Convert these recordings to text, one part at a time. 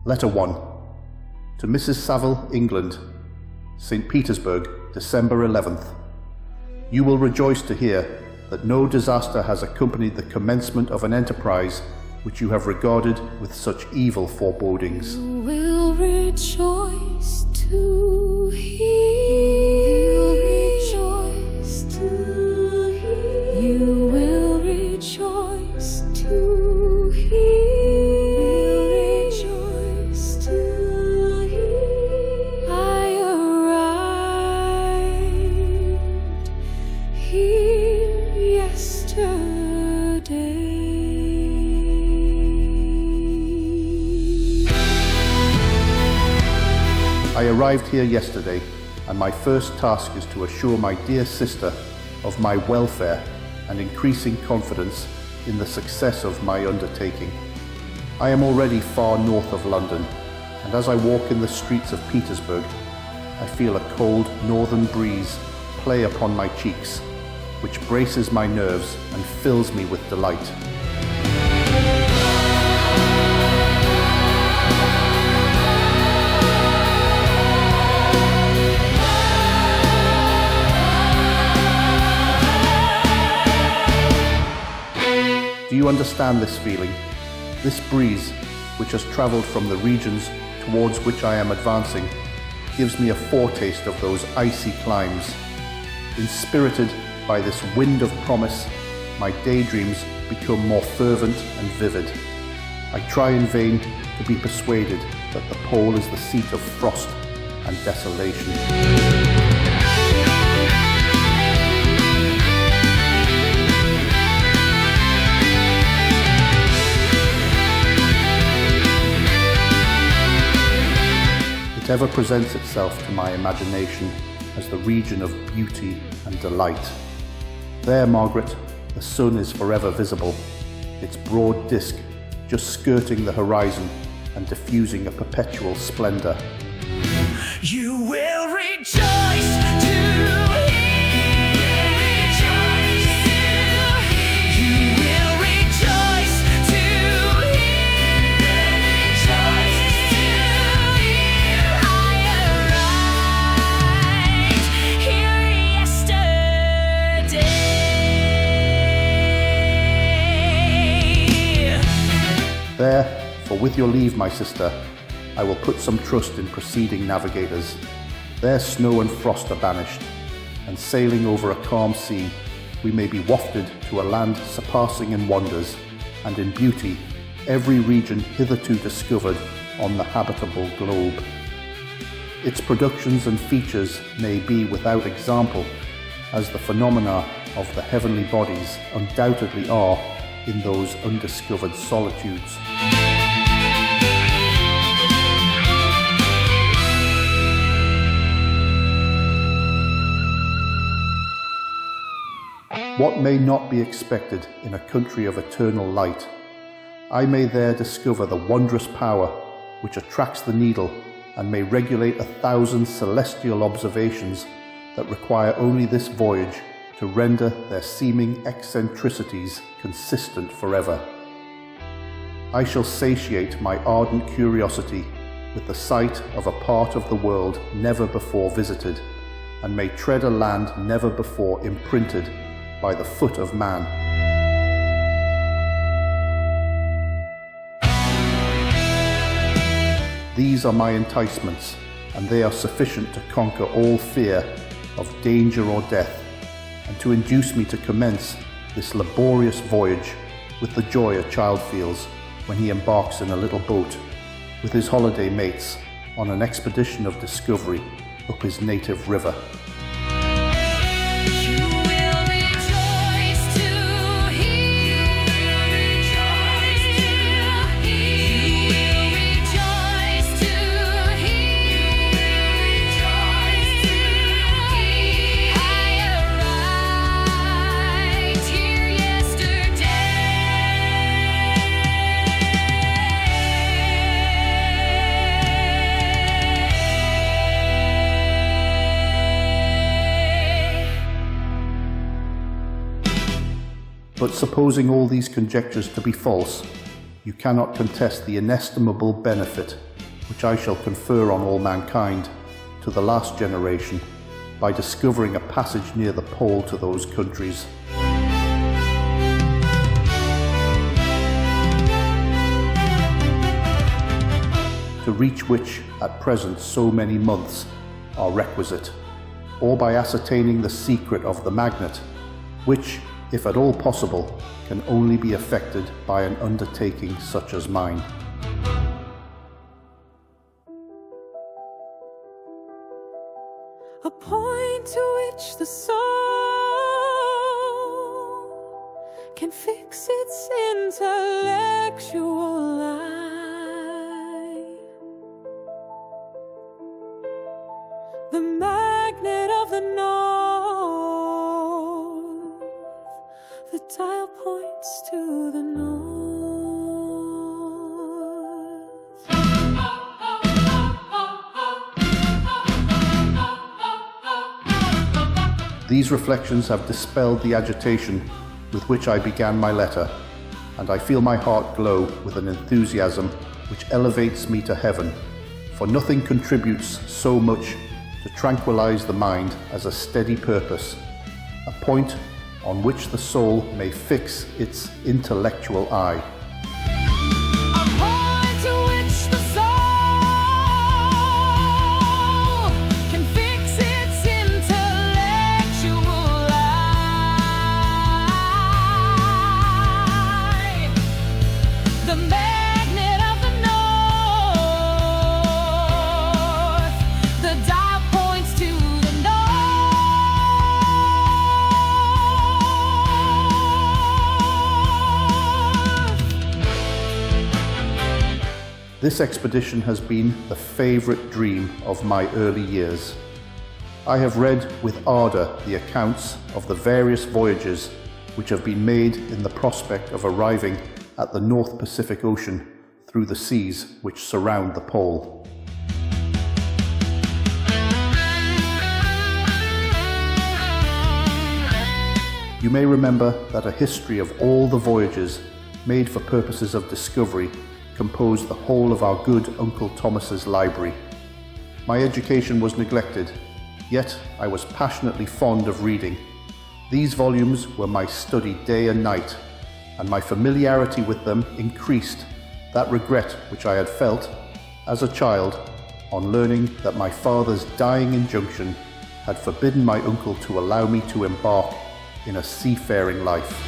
Letter 1. To Mrs. Saville, England, St. Petersburg, December 11th. You will rejoice to hear that no disaster has accompanied the commencement of an enterprise which you have regarded with such evil forebodings. You will rejoice to hear. You will rejoice to hear. I arrived here yesterday. I arrived here yesterday, and my first task is to assure my dear sister of my welfare and increasing confidence in the success of my undertaking. I am already far north of London, and as I walk in the streets of Petersburg, I feel a cold northern breeze play upon my cheeks, which braces my nerves and fills me with delight. Do you understand this feeling? This breeze, which has travelled from the regions towards which I am advancing, gives me a foretaste of those icy climes. Inspirited by this wind of promise, my daydreams become more fervent and vivid. I try in vain to be persuaded that the pole is the seat of frost and desolation. It ever presents itself to my imagination as the region of beauty and delight. There, Margaret, the sun is forever visible, its broad disk just skirting the horizon and diffusing a perpetual splendor. You will rejoice to There, for with your leave, my sister, I will put some trust in preceding navigators. There snow and frost are banished, and sailing over a calm sea, we may be wafted to a land surpassing in wonders, and in beauty, every region hitherto discovered on the habitable globe. Its productions and features may be without example, as the phenomena of the heavenly bodies undoubtedly are in those undiscovered solitudes. What may not be expected in a country of eternal light? I may there discover the wondrous power which attracts the needle and may regulate 1,000 celestial observations that require only this voyage to render their seeming eccentricities consistent forever. I shall satiate my ardent curiosity with the sight of a part of the world never before visited, and may tread a land never before imprinted by the foot of man. These are my enticements, and they are sufficient to conquer all fear of danger or death, and to induce me to commence this laborious voyage with the joy a child feels when he embarks in a little boat with his holiday mates on an expedition of discovery up his native river. But supposing all these conjectures to be false, you cannot contest the inestimable benefit which I shall confer on all mankind, to the last generation, by discovering a passage near the pole to those countries. To reach which at present so many months are requisite, or by ascertaining the secret of the magnet, which, if at all possible, can only be effected by an undertaking such as mine. A point to which the soul can fix its intellectual eye. The magnet of the north, the dial points to the north. These reflections have dispelled the agitation with which I began my letter, and I feel my heart glow with an enthusiasm which elevates me to heaven, for nothing contributes so much to tranquilize the mind as a steady purpose, a point on which the soul may fix its intellectual eye. A point to which the soul can fix its intellectual eye. The magnet of the north, the dial points to the north. This expedition has been the favorite dream of my early years. I have read with ardor the accounts of the various voyages which have been made in the prospect of arriving at the North Pacific Ocean through the seas which surround the pole. You may remember that a history of all the voyages made for purposes of discovery composed the whole of our good Uncle Thomas's library. My education was neglected, yet I was passionately fond of reading. These volumes were my study day and night, and my familiarity with them increased that regret which I had felt as a child on learning that my father's dying injunction had forbidden my uncle to allow me to embark in a seafaring life.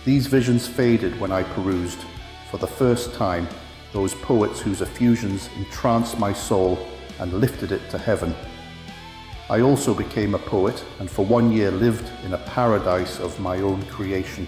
These visions faded when I perused, for the first time, those poets whose effusions entranced my soul and lifted it to heaven. I also became a poet, and for 1 year lived in a paradise of my own creation.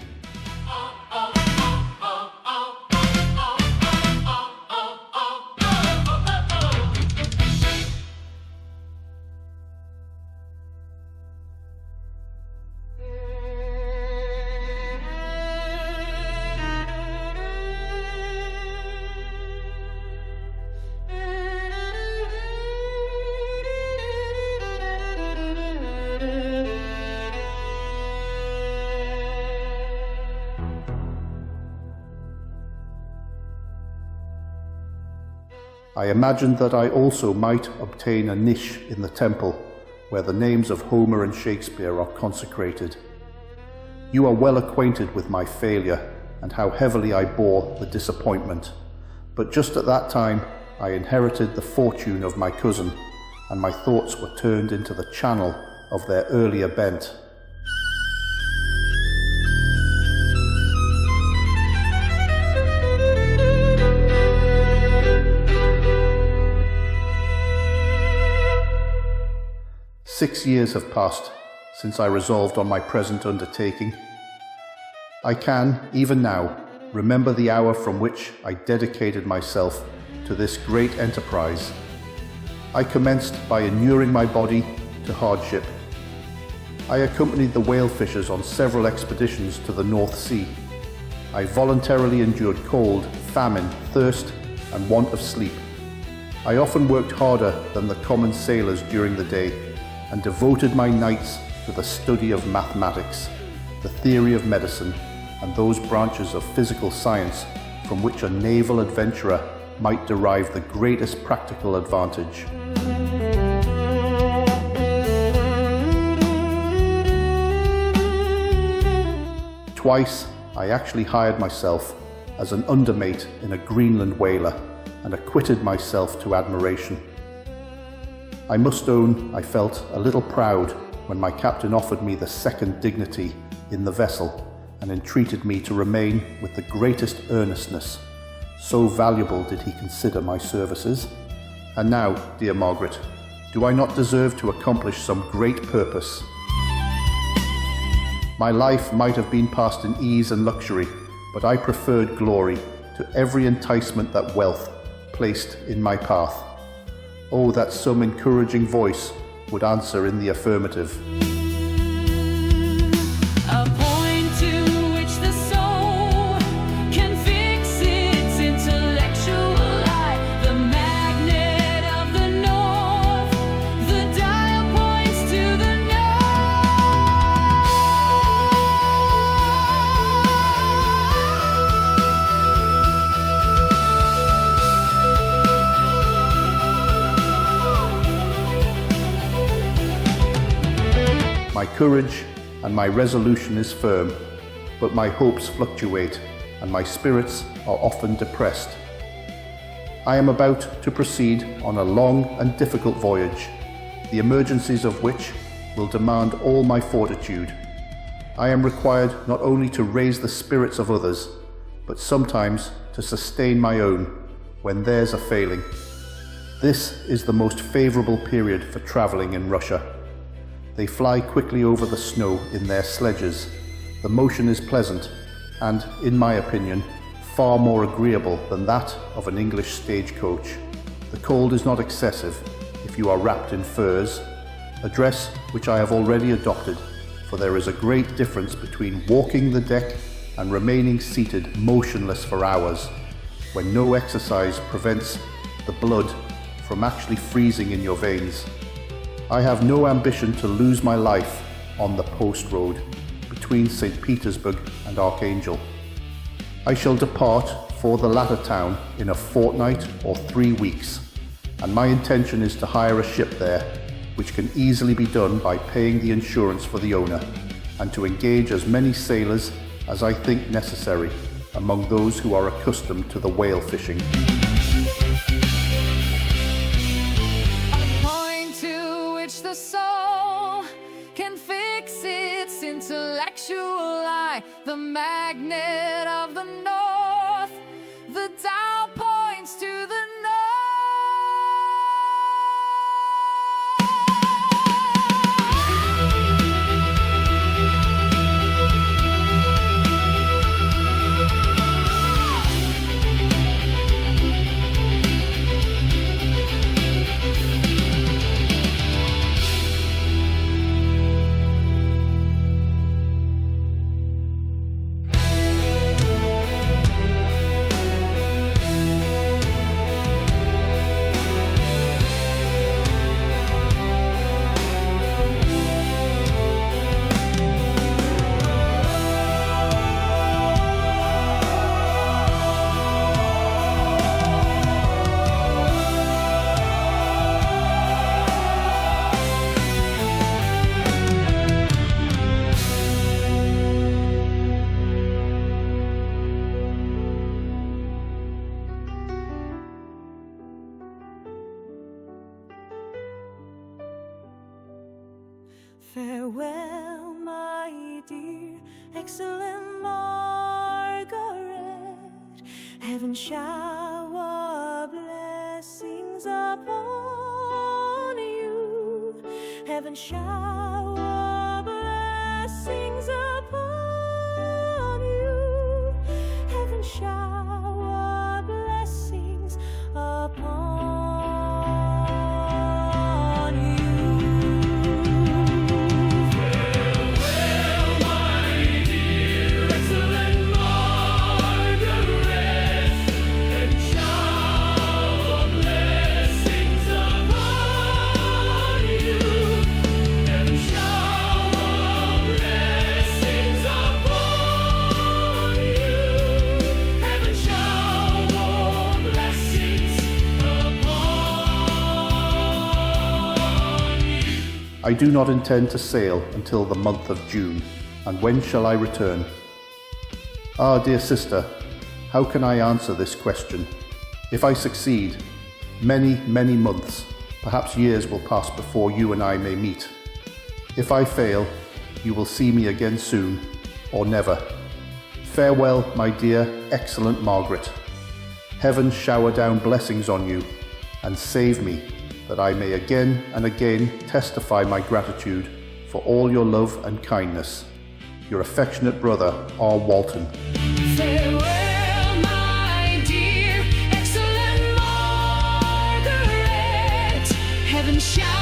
I imagined that I also might obtain a niche in the temple where the names of Homer and Shakespeare are consecrated. You are well acquainted with my failure and how heavily I bore the disappointment, but just at that time I inherited the fortune of my cousin, and my thoughts were turned into the channel of their earlier bent. "6 years have passed since I resolved on my present undertaking. I can, even now, remember the hour from which I dedicated myself to this great enterprise. I commenced by inuring my body to hardship. I accompanied the whale fishers on several expeditions to the North Sea. I voluntarily endured cold, famine, thirst, and want of sleep. I often worked harder than the common sailors during the day, and devoted my nights to the study of mathematics, the theory of medicine, and those branches of physical science from which a naval adventurer might derive the greatest practical advantage. Twice, I actually hired myself as an undermate in a Greenland whaler and acquitted myself to admiration. I must own I felt a little proud when my captain offered me the second dignity in the vessel and entreated me to remain with the greatest earnestness. So valuable did he consider my services. And now, dear Margaret, do I not deserve to accomplish some great purpose? My life might have been passed in ease and luxury, but I preferred glory to every enticement that wealth placed in my path. Oh, that some encouraging voice would answer in the affirmative. A point to which the soul can fix its intellectual eye. The magnet of the north, the dial points to the My courage and my resolution is firm, but my hopes fluctuate and my spirits are often depressed. I am about to proceed on a long and difficult voyage, the emergencies of which will demand all my fortitude. I am required not only to raise the spirits of others, but sometimes to sustain my own when theirs are failing. This is the most favorable period for traveling in Russia. They fly quickly over the snow in their sledges. The motion is pleasant and, in my opinion, far more agreeable than that of an English stagecoach. The cold is not excessive if you are wrapped in furs, a dress which I have already adopted, for there is a great difference between walking the deck and remaining seated motionless for hours, when no exercise prevents the blood from actually freezing in your veins. I have no ambition to lose my life on the post road between St. Petersburg and Archangel. I shall depart for the latter town in a fortnight or 3 weeks, and my intention is to hire a ship there, which can easily be done by paying the insurance for the owner, and to engage as many sailors as I think necessary among those who are accustomed to the whale fishing. the soul can fix its intellectual eye. The magnet of the north, the dial points to the Farewell, my dear, excellent Margaret. Heaven shower blessings upon you. Heaven shower blessings upon you. Heaven shower blessings upon you. I do not intend to sail until the month of June, and when shall I return? Ah, dear sister, how can I answer this question? If I succeed, many, many months, perhaps years will pass before you and I may meet. If I fail, you will see me again soon, or never. Farewell, my dear, excellent Margaret. Heaven shower down blessings on you, and save me, that I may again and again testify my gratitude for all your love and kindness. Your affectionate brother, R. Walton. Farewell, my dear, excellent Margaret. Heaven shower